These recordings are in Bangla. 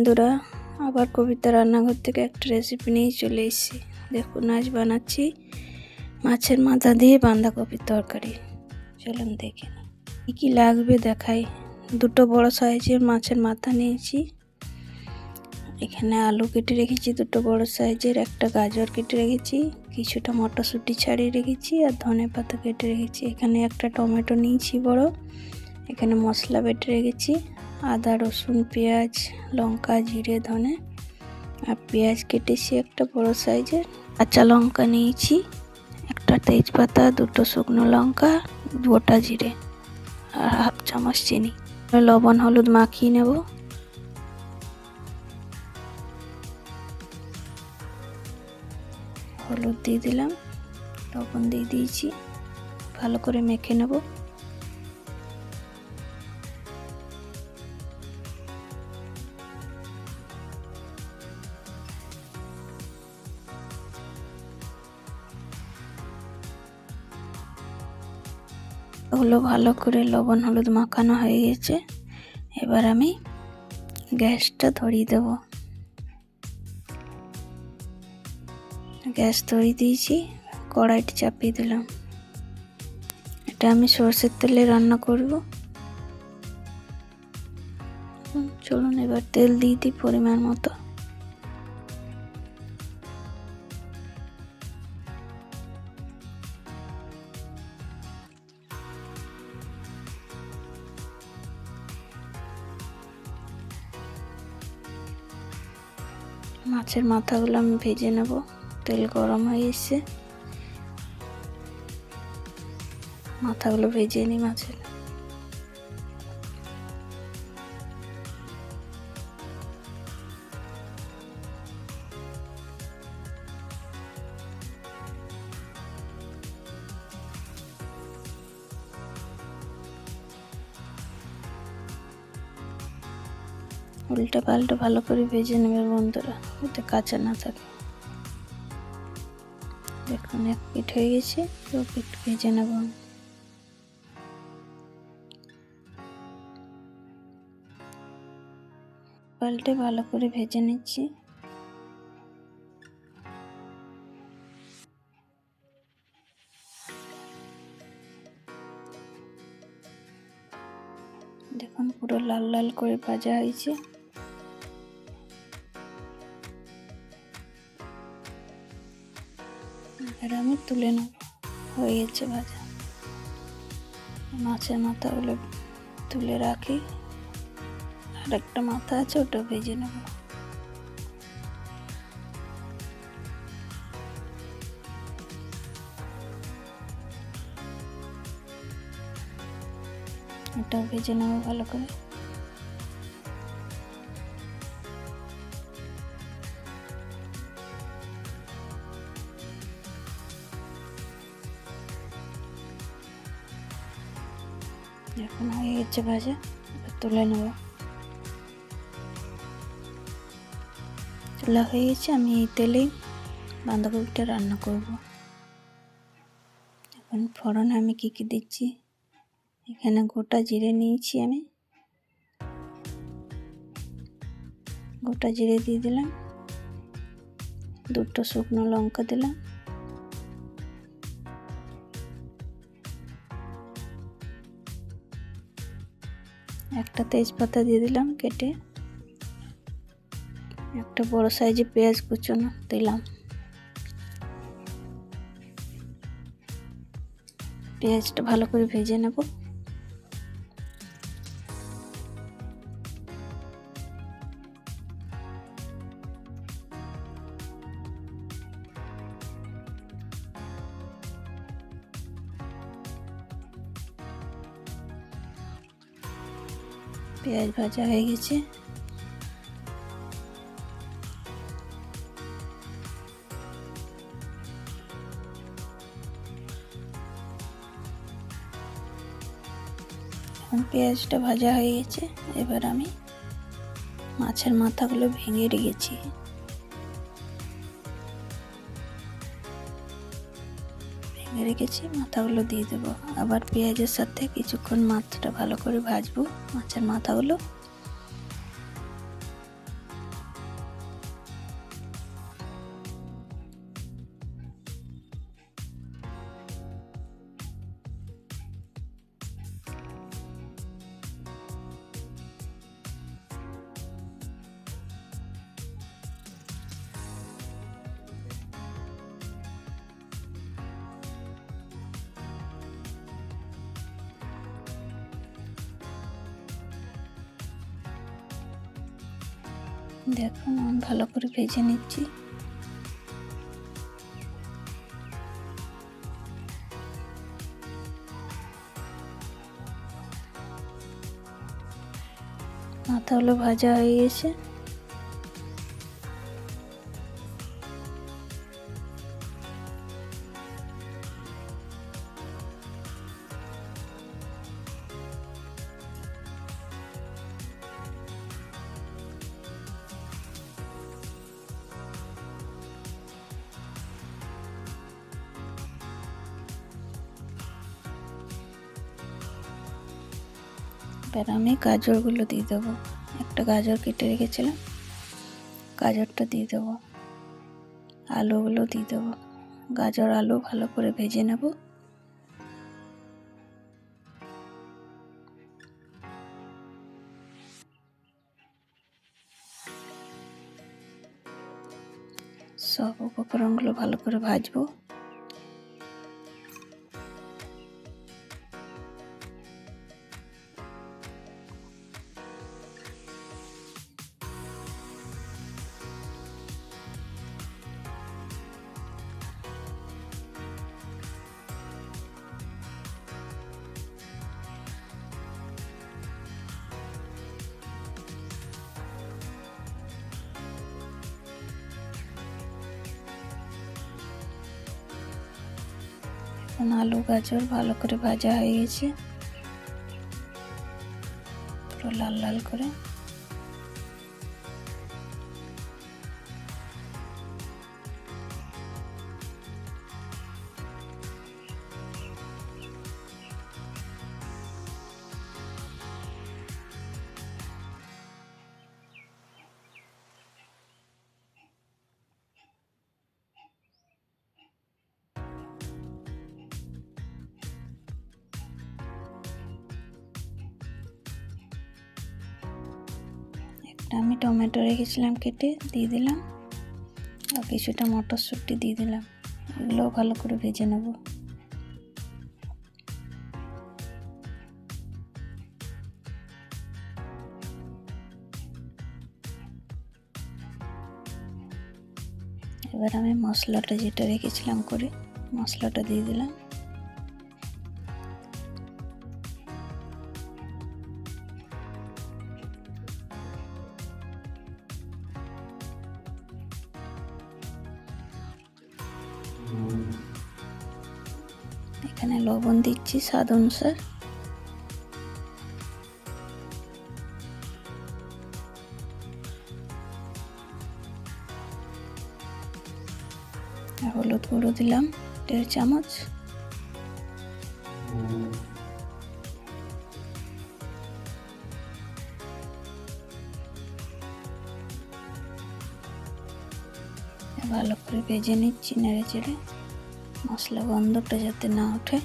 বন্ধুরা, আবার কবিতা রান্নাঘর থেকে একটা রেসিপি নিয়ে চলে এসেছি। দেখুন, আজ বানাচ্ছি মাছের মাথা দিয়ে বাঁধাকপির তরকারি। চলুন দেখে নিই কী কী লাগবে দেখাই। দুটো বড় সাইজের মাছের মাথা নিয়েছি। এখানে আলু কেটে রেখেছি দুটো বড় সাইজের, একটা গাজর কেটে রেখেছি, কিছুটা মটরশুঁটি ছাড়িয়ে রেখেছি আর ধনেপাতা কেটে রেখেছি। এখানে একটা টমেটো নিয়েছি বড়। এখানে মশলা বেটে রেখেছি, আদা রসুন পেঁয়াজ লঙ্কা জিরে ধনে, আর পেঁয়াজ কেটেছি একটা বড় সাইজের। কাঁচা লঙ্কা নিয়েছি, একটা তেজপাতা, দুটো শুকনো লঙ্কা, গোটা জিরে আর হাফ চামচ চিনি। লবণ হলুদ মাখিয়ে নেব। হলুদ দিয়ে দিলাম, লবণ দিয়ে দিয়েছি, ভালো করে মেখে নেব। ওগুলো ভালো করে লবণ হলুদ মাখানো হয়ে গেছে। এবার আমি গ্যাসটা ধরিয়ে দেব। গ্যাস ধরিয়ে দিয়েছি, কড়াইটা চাপিয়ে দিলাম। এটা আমি সরষের তেলে রান্না করব। চলুন এবার তেল দিয়ে দিই পরিমাণ মতো। মাছের মাথাগুলো আমি ভেজে নেব। তেল গরম হয়ে এসেছে, মাথাগুলো ভেজে নিই মাছের। উল্টে পাল্টে ভালো করে ভেজে নেবে বন্ধুরা, যাতে কাঁচা না থাকে। দেখুন এক পিঠ হয়ে গেছে, দু পিঠ ভেজে নেব। পাল্টে ভালো করে ভেজে নিচ্ছি। দেখুন পুরো লাল লাল করে ভাজা হয়েছে। এবার আমি তুলে নেব। হয়ে গেছে ভাজা। মাছের মাথাগুলো তুলে রাখি, আর একটা মাথা আছে ওটা ভেজে নেব। এটা ভেজে নেব ভালো করে। এখন হয়ে গেছে ভাজা, তুলে নেব। চুলা হয়ে গেছে, আমি এই তেলেই বাঁধাকপিটা রান্না করব। এখন ফোড়নে আমি কী কী দিচ্ছি, এখানে গোটা জিরে নিয়েছি আমি, গোটা জিরে দিয়ে দিলাম, দুটো শুকনো লঙ্কা দিলাম, একটা তেজপাতা দিয়ে দিলাম কেটে, একটা বড় সাইজে পেঁয়াজ কুচনো দিলাম। পেঁয়াজটা ভালো করে ভেজে নেব। পেঁয়াজ ভাজা হয়ে গেছে। এখন পেঁয়াজটা ভাজা হয়ে গেছে। এবার আমি মাছের মাথাগুলো ভেঙে রেখেছি, মাথাগুলো দিয়ে দেবো। আবার পেঁয়াজের সাথে কিছুক্ষণ মাছটা ভালো করে ভাজবো, মাছের মাথাগুলো। দেখুন আমি ভালো করে ভেজে নিচ্ছি। মাথাগুলো ভাজা হয়ে গেছে। এবার আমি গাজরগুলো দিয়ে দেবো। একটা গাজর কেটে রেখেছিলাম, গাজরটা দিয়ে দেবো। আলুগুলো দিয়ে দেবো। গাজর আলু ভালো করে ভেজে নেব। সব উপকরণগুলো ভালো করে ভাজবো। এখন আলু গাজর ভালো করে ভাজা হয়ে গেছে, পুরো লাল লাল করে। একটা আমি টমেটো রেখেছিলাম কেটে দিয়ে দিলাম, আর কিছুটা মটরশুঁটি দিয়ে দিলাম। এগুলোও ভালো করে ভেজে নেব। এবার আমি মশলাটা যেটা রেখেছিলাম করে মশলাটা দিয়ে দিলাম। এখানে লবণ দিচ্ছি স্বাদ অনুসার। আর হলুদ গুঁড়ো দিলাম 1.5 চামচ। ভালো করে ভেজে নিচ্ছি নেড়ে চেড়ে, মশলা গন্ধটা যাতে না ওঠে।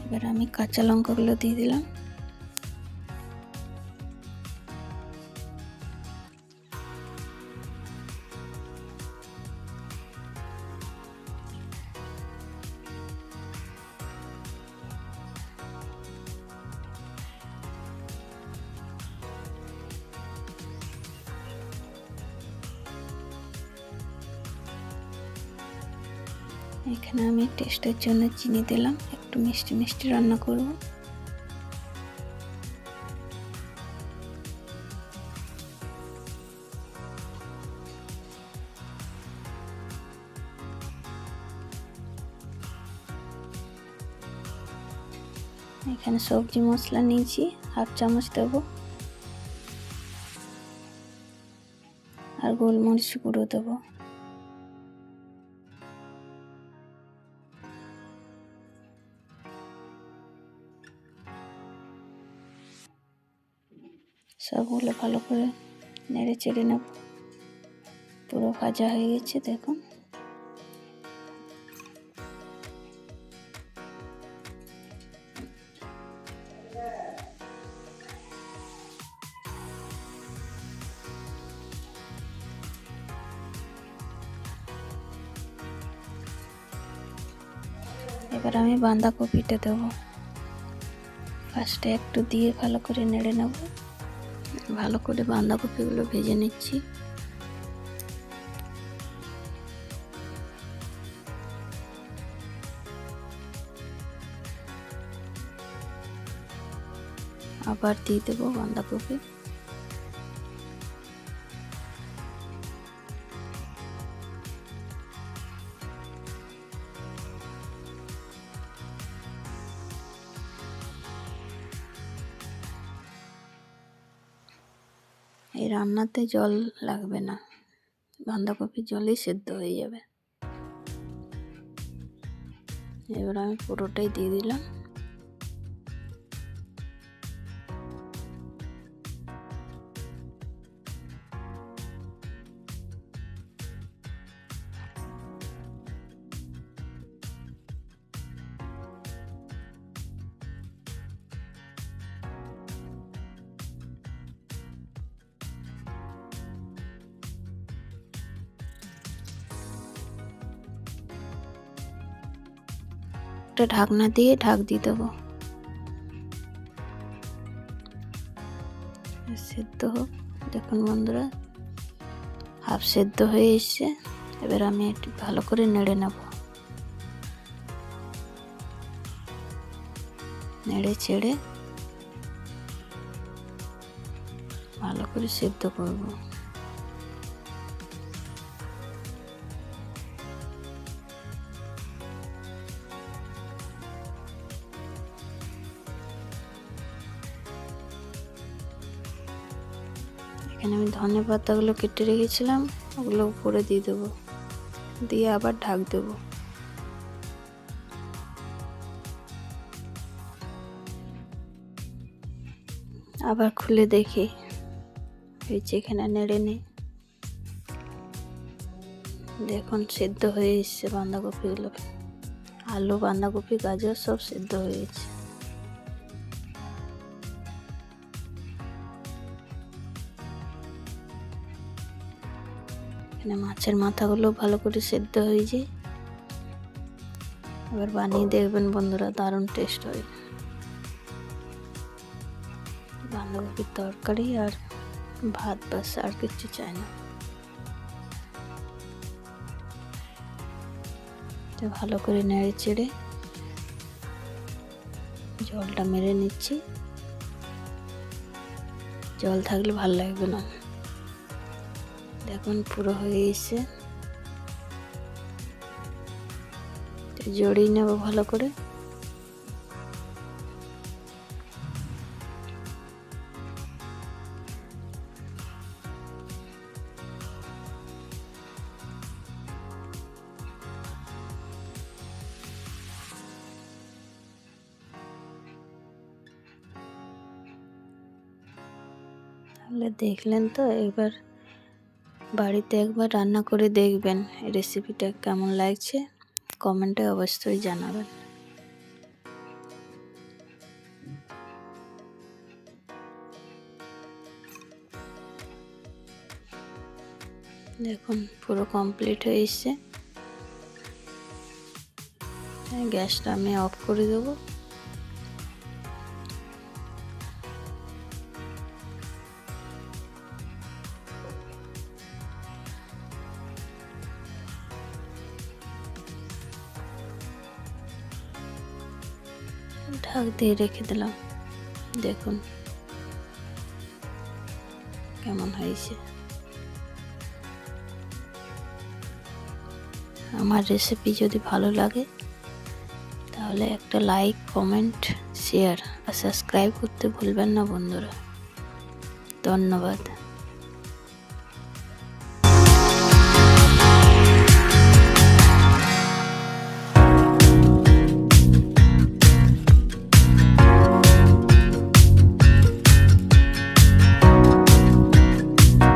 এবার আমি কাঁচা লঙ্কাগুলো দিয়ে দিলাম। এখানে আমি টেস্টের জন্য চিনি দিলাম, একটু মিষ্টি মিষ্টি রান্না করব। এখানে সবজি মশলা নিয়েছি, 1/2 চামচ দেবো, আর গোলমরিচ গুঁড়ো দেবো। সবগুলো ভালো করে নেড়ে চেড়ে নেব। পুরো ভাজা হয়ে গেছে দেখুন। এবার আমি বাঁধাকপিটা দেবো। ফার্স্টে একটু দিয়ে ভালো করে নেড়ে নেব। ভালো করে বাঁধাকপিগুলো ভেজে নিচ্ছি। আবার দিয়ে দেবো বাঁধাকপি। এই রান্নাতে জল লাগবে না, বাঁধাকপি জলেই সেদ্ধ হয়ে যাবে। এবার আমি পুরোটাই দিয়ে দিলাম। একটা ঢাকনা দিয়ে ঢাক দিয়ে দেবো, সেদ্ধ হোক। দেখুন বন্ধুরা, হাফ সেদ্ধ হয়ে এসছে। এবার আমি একটু ভালো করে নেড়ে নেব। নেড়ে ছেড়ে ভালো করে সেদ্ধ করব। এখানে আমি ধনে পাতাগুলো কেটে রেখেছিলাম, ওগুলো উপরে দিয়ে দেবো, দিয়ে আবার ঢাক দেবো। আবার খুলে দেখি হয়েছে, এখানে নেড়ে নিই। দেখুন সেদ্ধ হয়ে এসছে বাঁধাকপিগুলো। আলু, বাঁধাকপি, গাজর সব সেদ্ধ হয়ে গেছে। এখানে মাছের মাথাগুলো ভালো করে সেদ্ধ হয়ে যায়। এবার বানিয়ে দেখবেন বন্ধুরা, দারুণ টেস্ট হয়। বাঁধাকপির তরকারি আর ভাত, বাস আর কিছু চাই না। ভালো করে নেড়ে চেড়ে জলটা মেরে নিচ্ছি। জল থাকলে ভালো লাগবে না। দেখুন পুরো হয়ে এসে, জড়িয়ে নেব ভালো করে। তাহলে দেখলেন তো, এবার বাড়িতে একবার রান্না করে দেখবেন। রেসিপিটা কেমন লাগছে কমেন্টে অবশ্যই জানাবেন। দেখুন পুরো কমপ্লিট হয়ে এসছে। গ্যাসটা আমি অফ করে দেবো। ঢাক দিয়ে রেখে দিলাম। দেখুন কেমন হয়েছে। আমার রেসিপি যদি ভালো লাগে তাহলে একটা লাইক, কমেন্ট, শেয়ার আর সাবস্ক্রাইব করতে ভুলবেন না বন্ধুরা। ধন্যবাদ।